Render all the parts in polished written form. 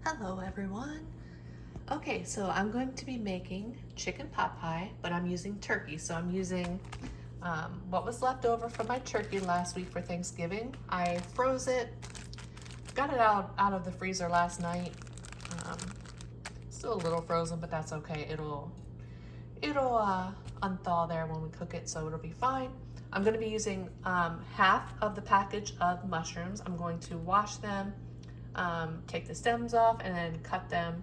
Hello everyone. Okay, so I'm going to be making chicken pot pie, but I'm using turkey. So I'm using what was left over from my turkey last week for Thanksgiving. I froze it, got it out of the freezer last night. Um, Still a little frozen, but that's okay. It'll unthaw there when we cook it, so it'll be fine. I'm going to be using half of the package of mushrooms. I'm going to wash them, take the stems off, and then cut them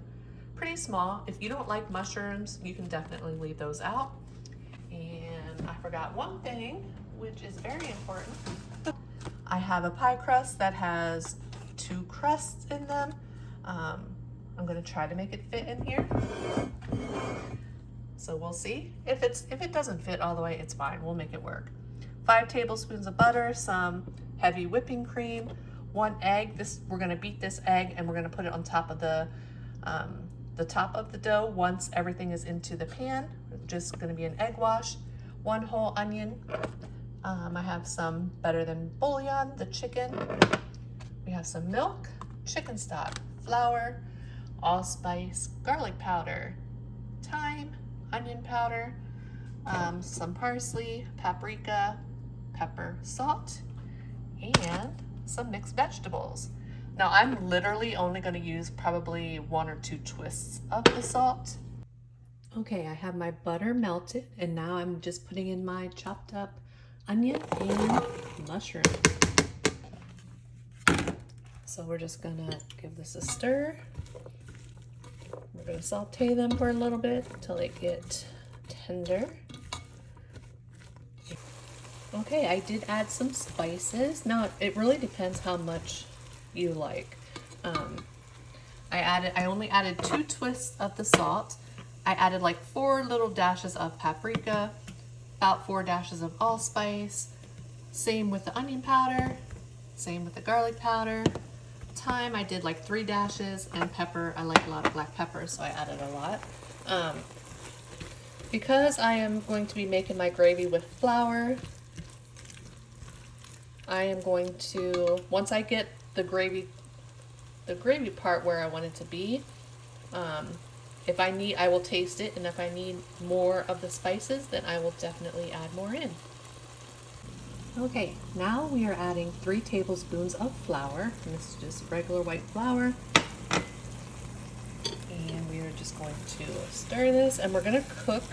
pretty small. If you don't like mushrooms, you can definitely leave those out. And I forgot one thing, which is very important. I have a pie crust that has 2 crusts in them. I'm going to try to make it fit in here. So we'll see. If it doesn't fit all the way, it's fine. We'll make it work. 5 tablespoons of butter, some heavy whipping cream, 1 egg. We're gonna beat this egg and we're gonna put it on top of the top of the dough once everything is into the pan. Just gonna be an egg wash, 1 whole onion. I have some Better Than bouillon, the chicken. We have some milk, chicken stock, flour, allspice, garlic powder, thyme, onion powder, some parsley, paprika, pepper, salt, and some mixed vegetables. Now I'm literally only going to use probably 1 or 2 twists of the salt. Okay, I have my butter melted, and now I'm just putting in my chopped up onion and mushroom. So we're just gonna give this a stir. We're going to saute them for a little bit until they get tender. Okay, I did add some spices. Now, it really depends how much you like. I only added 2 twists of the salt. I added like 4 little dashes of paprika, about 4 dashes of allspice. Same with the onion powder, same with the garlic powder. Thyme, I did like 3 dashes, and pepper, I like a lot of black pepper, so I added a lot. Because I am going to be making my gravy with flour, I am going to, once I get the gravy part where I want it to be, if I need, I will taste it, and if I need more of the spices, then I will definitely add more in. Okay, now we are adding 3 tablespoons of flour, and this is just regular white flour. And we are just going to stir this, and we're going to cook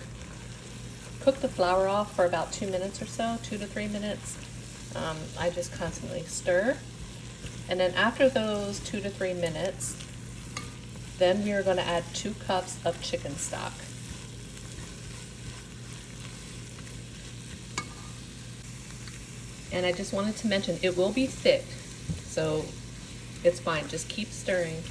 the flour off for about 2 minutes or so, 2 to 3 minutes. I just constantly stir. And then after those 2 to 3 minutes, then we are going to add 2 cups of chicken stock. And I just wanted to mention, it will be thick, so it's fine. Just keep stirring.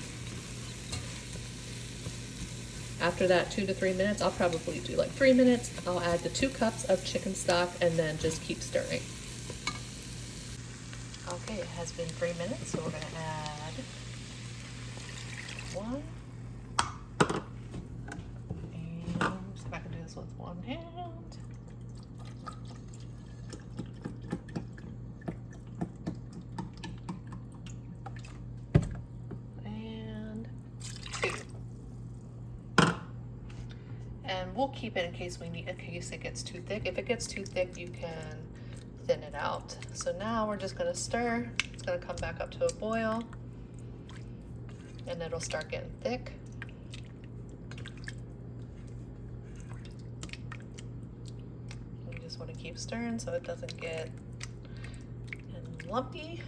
After that 2 to 3 minutes, I'll probably do like 3 minutes. I'll add the 2 cups of chicken stock and then just keep stirring. Okay, it has been 3 minutes, so we're going to add 1. And see if I can do this with 1 hand. And we'll keep it in case it gets too thick. If it gets too thick, you can thin it out. So now we're just gonna stir. It's gonna come back up to a boil, and it'll start getting thick. You just wanna keep stirring so it doesn't get lumpy.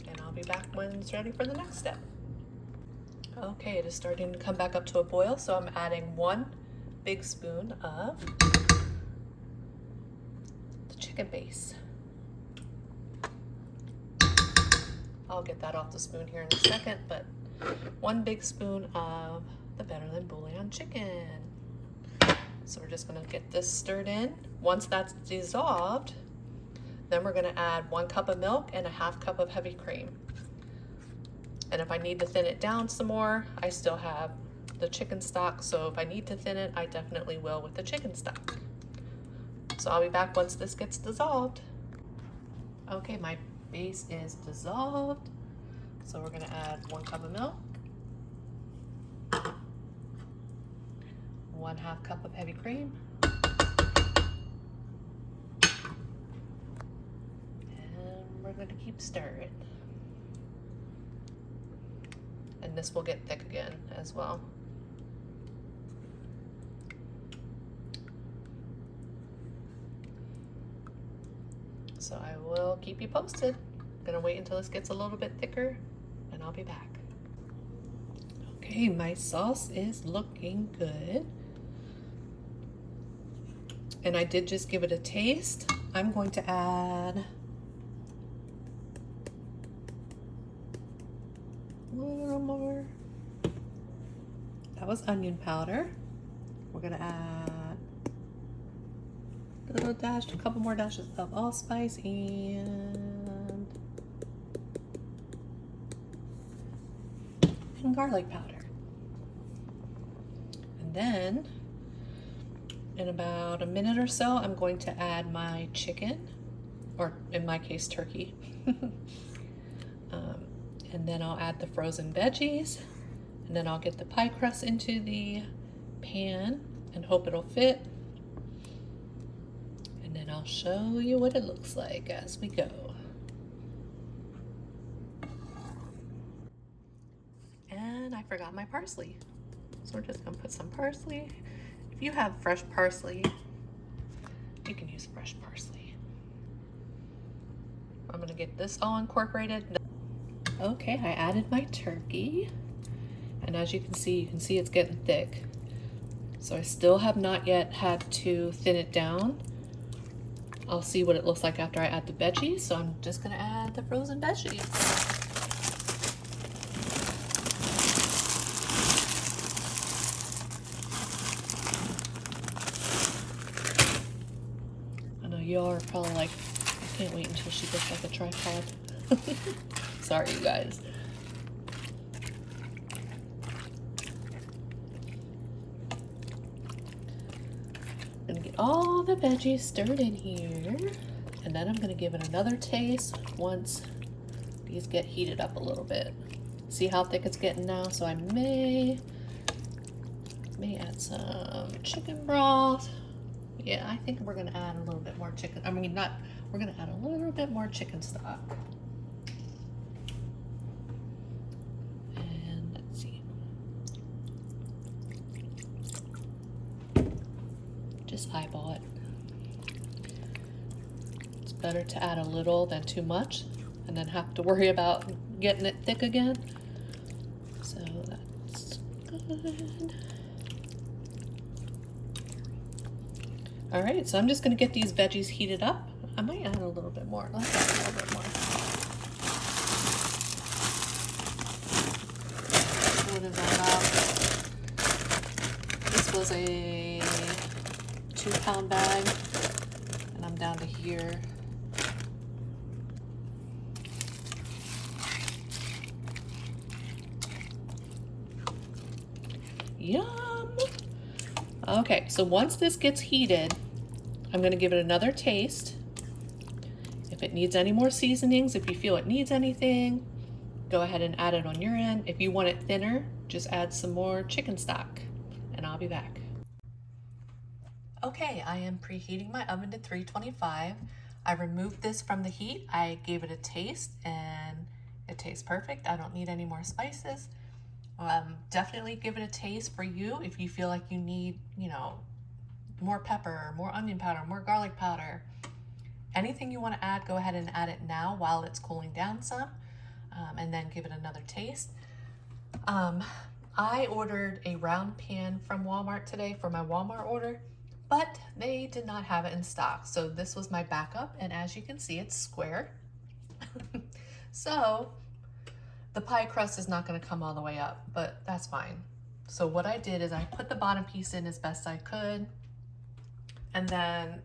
And I'll be back when it's ready for the next step. Okay, it is starting to come back up to a boil, so I'm adding 1 big spoon of the chicken base. I'll get that off the spoon here in a second, but 1 big spoon of the Better Than bouillon chicken. So we're just gonna get this stirred in. Once that's dissolved, then we're gonna add 1 cup of milk and a 1/2 cup of heavy cream. And if I need to thin it down some more, I still have the chicken stock, so if I need to thin it, I definitely will with the chicken stock. So I'll be back once this gets dissolved. Okay, my base is dissolved. So we're gonna add 1 cup of milk, 1/2 cup of heavy cream, and we're gonna keep stirring. And this will get thick again as well. So I will keep you posted. I'm gonna wait until this gets a little bit thicker and I'll be back. Okay, my sauce is looking good. And I did just give it a taste. I'm going to add a little more. That was onion powder. We're gonna add a couple more dashes of allspice and garlic powder. And then in about a minute or so, I'm going to add my chicken, or in my case, turkey. And then I'll add the frozen veggies, and then I'll get the pie crust into the pan and hope it'll fit. And then I'll show you what it looks like as we go. And I forgot my parsley. So we're just gonna put some parsley. If you have fresh parsley, you can use fresh parsley. I'm gonna get this all incorporated. Okay, I added my turkey. And as you can see it's getting thick. So I still have not yet had to thin it down. I'll see what it looks like after I add the veggies. So I'm just gonna add the frozen veggies. I know y'all are probably like, I can't wait until she gets like a tripod. Sorry, you guys. Gonna get all the veggies stirred in here, and then I'm gonna give it another taste once these get heated up a little bit. See how thick it's getting now? So I may add some chicken broth. Yeah, I think we're gonna add a little bit more chicken. We're gonna add a little bit more chicken stock. And let's see. Just eyeball it. It's better to add a little than too much and then have to worry about getting it thick again. So that's good. All right, so I'm just gonna get these veggies heated up. I might add a little bit more. Let's add a little bit more. What is that about? This was a 2-pound bag, and I'm down to here. Yum! Okay, so once this gets heated, I'm gonna give it another taste. If it needs any more seasonings, if you feel it needs anything, go ahead and add it on your end. If you want it thinner, just add some more chicken stock, and I'll be back. Okay, I am preheating my oven to 325. I removed this from the heat. I gave it a taste, and it tastes perfect. I don't need any more spices. Definitely give it a taste for you if you feel like you need, more pepper, more onion powder, more garlic powder. Anything you want to add, go ahead and add it now while it's cooling down some, and then give it another taste. I ordered a round pan from Walmart today for my Walmart order, but they did not have it in stock. So this was my backup, and as you can see, it's square. So the pie crust is not going to come all the way up, but that's fine. So what I did is I put the bottom piece in as best I could, and then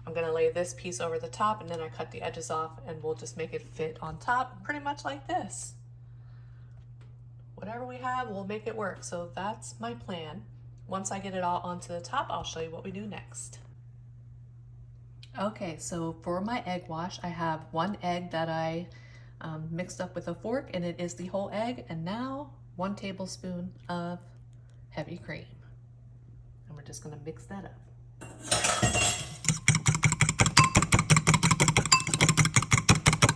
I'm gonna lay this piece over the top, and then I cut the edges off, and we'll just make it fit on top pretty much like this. Whatever we have, we'll make it work. So that's my plan. Once I get it all onto the top, I'll show you what we do next. Okay, so for my egg wash, I have 1 egg that I mixed up with a fork, and it is the whole egg, and now 1 tablespoon of heavy cream. And we're just gonna mix that up.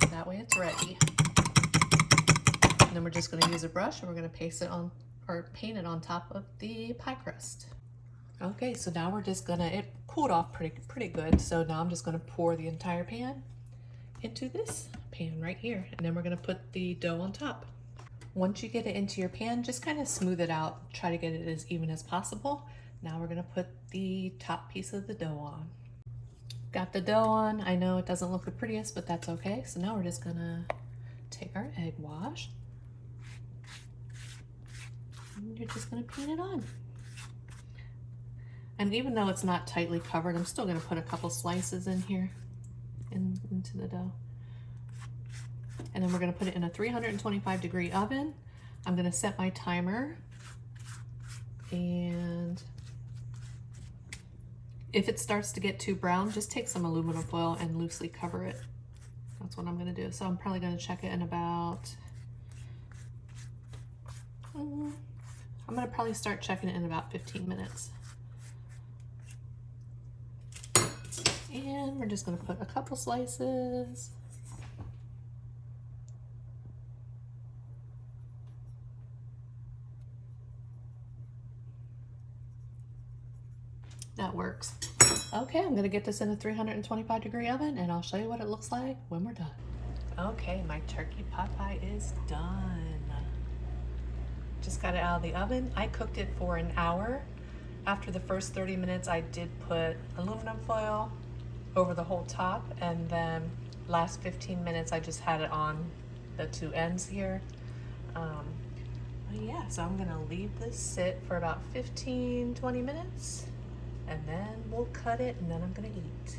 That way it's ready. And then we're just gonna use a brush and we're gonna paste it on, or paint it on top of the pie crust. Okay, so now we're just gonna, it cooled off pretty good, so now I'm just gonna pour the entire pan into this pan right here, and then we're gonna put the dough on top. Once you get it into your pan, just kind of smooth it out, try to get it as even as possible. Now we're gonna put the top piece of the dough on. Got the dough on. I know it doesn't look the prettiest, but that's okay. So now we're just gonna take our egg wash, and you're just gonna paint it on. And even though it's not tightly covered, I'm still gonna put a couple slices in here, into the dough. And then we're gonna put it in a 325-degree oven. I'm gonna set my timer, and if it starts to get too brown, just take some aluminum foil and loosely cover it. That's what I'm gonna do. So I'm probably gonna check it in about, I'm gonna probably start checking it in about 15 minutes. And we're just gonna put a couple slices. That works. Okay, I'm gonna get this in a 325-degree oven, and I'll show you what it looks like when we're done. Okay, my turkey pot pie is done. Just got it out of the oven. I cooked it for an hour. After the first 30 minutes, I did put aluminum foil over the whole top, and then last 15 minutes, I just had it on the 2 ends here. Yeah, so I'm gonna leave this sit for about 15-20 minutes, and then we'll cut it, and then I'm gonna eat.